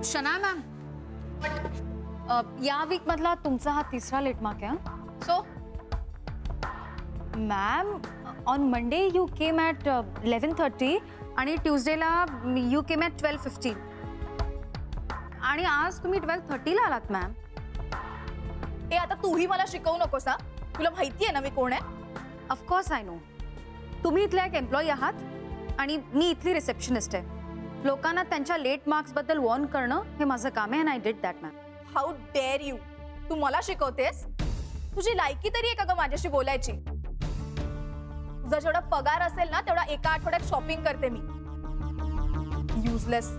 शना ma'am, या weak मधला तुमचा हा तिसरा लेट मार्क आहे. So ma'am, on Monday you came at 11:30 आणि ट्यूजडेला यू केम ॲट 12:15 आणि आज तुम्ही 12:30 आलात मॅम. हे आता तूही मला शिकवू नकोस हा. तुला माहिती आहे ना मी कोण आहे. Of course I know. तुम्ही इथल्या एक एम्प्लॉई आहात आणि मी इथली रिसेप्शनिस्ट आहे. लोकांना त्यांच्या लेट मार्क्स बद्दल वॉर्न करणं हे माझं काम आहे. And I did that ma'am. How dare you. तू मला शिकवतेस? तुझी लायकी तरी आहे का ग माझ्याशी बोलायची? तुझा जेवढा पगार असेल ना तेवढा एका आठवड्यात शॉपिंग करते मी. Useless.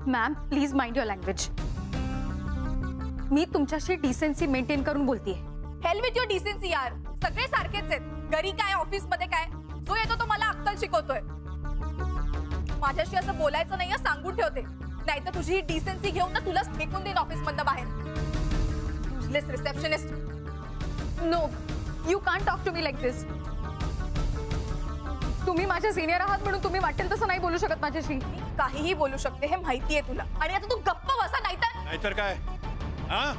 Ma'am please mind your language. मी तुमच्याशी डिसेन्सी मेंटेन करून बोलतेय. हेल विथ युअर डिसेन्सी यार. सगळे सारखेच आहेत. घरी काय ऑफिस मध्ये काय, जो येतो तो मला अक्कल शिकवतोय. माझ्याशी असं बोलायचं नाहीये सांगून ठेवते. नाहीतर तुझी ही डिसेन्सी घेऊन ना तुलाच फेकून देईन ऑफिस मधनं बाहेर. Useless receptionist. No, you can't talk to me like this. तुम्ही माझे सिनियर आहात म्हणून तुम्ही वाटेल तसं नाही बोलू शकत माझ्याशी. मी काहीही बोलू शकते हे माहितीये तुला. आणि आता तू गप्प बसा. नाहीतर काय? हा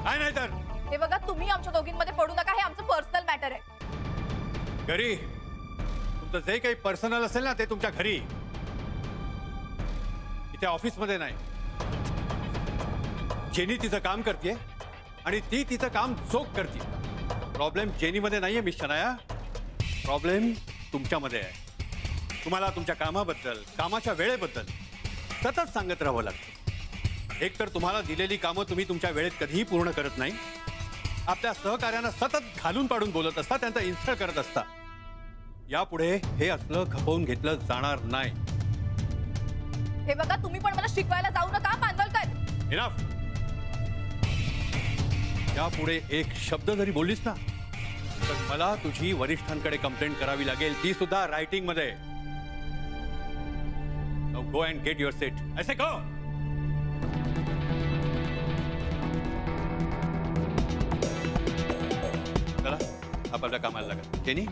काय नाहीतर? हे बघा, तुम्ही आमच्या दोघींमध्ये पडू नका. हे आमचं पर्सनल मॅटर आहे. घरी तुमचं जे काही पर्सनल असेल ना ते तुमच्या घरी, इथे ऑफिस मध्ये नाही. जेनी तिचं काम करते आणि ती तिचं काम चोख करते. प्रॉब्लेम जेनी मध्ये नाहीये मिस शनाया. प्रॉब्लेम तुमच्यामध्ये आहे. तुम्हाला तुमच्या कामाबद्दल, कामाच्या वेळेबद्दल सतत सांगत राहावं लागतं. एक तर तुम्हाला दिलेली कामं तुम्ही तुमच्या वेळेत कधीही पूर्ण करत नाही. आपल्या सहकार्यांना सतत घालून पाडून बोलत असता, त्यांचा इन्सल्ट करत असता. यापुढे हे असलं खपवून घेतलं जाणार नाही. हे बघा, तुम्ही पण मला शिकवायला जाऊ नका पांदलकर. इनफ. यापुढे एक शब्द जरी बोललीस ना तर मला तुझी वरिष्ठांकडे कंप्लेंट करावी लागेल, ती सुद्धा रायटिंग मध्ये. Go and get your seat. ऐसे गो. चला आपल्या कामाला लागा. जेनी,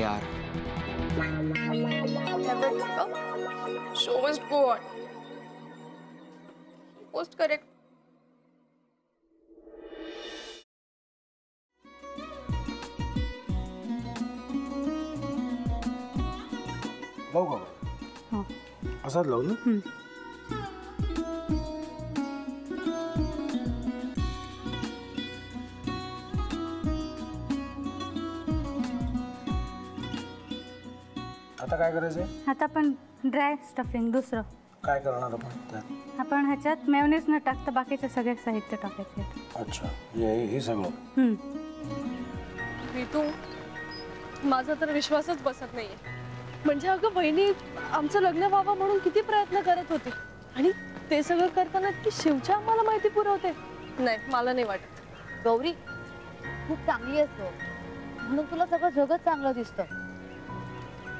यार. Show must go on. Post correct. लावू का? हो. असाच लावू ना? आता काय करायचंय? आता आपण ड्राय स्टफिंग दुसरं काय करणार आपण त्यात? आपण ह्याच्यात मेयोनीज न टाकता बाकीचे सगळे साहित्य टाकायचे. अच्छा, हे सगळं. ऋतू, माझा तर विश्वासच बसत नाहीये. म्हणजे अगं बहिणी आमचं लग्न व्हावं म्हणून किती प्रयत्न करत होती आणि ते सगळं करताना की शिवच्या आम्हाला माहिती पुरवते. नाही, मला नाही वाटत. गौरी खूप चांगली असतो म्हणून तुला सगळं जगत चांगलं दिसतं.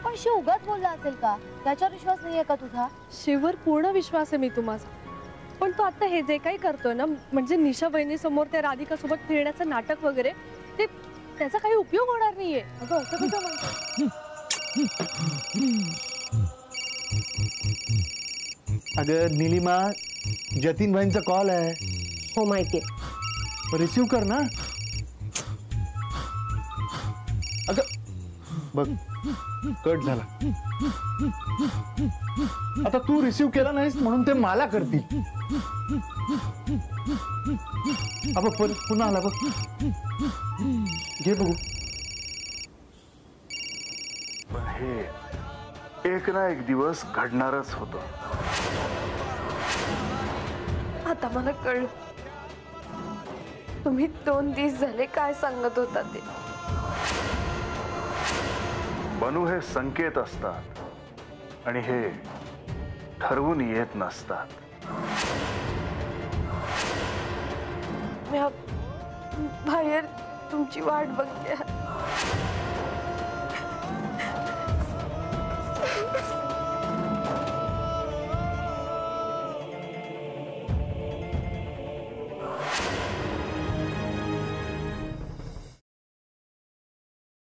पण शिव उगाच बोलला असेल का? त्याच्यावर विश्वास नाहीये का तुझा? शिववर पूर्ण विश्वास आहे मी तुम्हाला. पण तो आता हे जे काही करतोय ना, म्हणजे निशा बहिणी समोर त्या राधिका सोबत फिरण्याचं नाटक वगैरे, ते त्याचा काही उपयोग होणार नाहीये. अगं असं कसं म्हणतो? अगं नीलिमा, जतीन भाईंचा कॉल आहे. हो माहितीये. रिसीव कर ना. अगं बघ, कट झाला. आता तू रिसीव केला नाहीस म्हणून ते मला करतील. पुन्हा आला बघ. घे बघू. हे एक ना एक दिवस घडणारच होतं. आता मला कळलं तुम्ही 2 दिवस झाले काय सांगत होता ते. बनू हे संकेत असतात आणि हे ठरवून येत नसतात. मी बाहेर तुमची वाट बघते.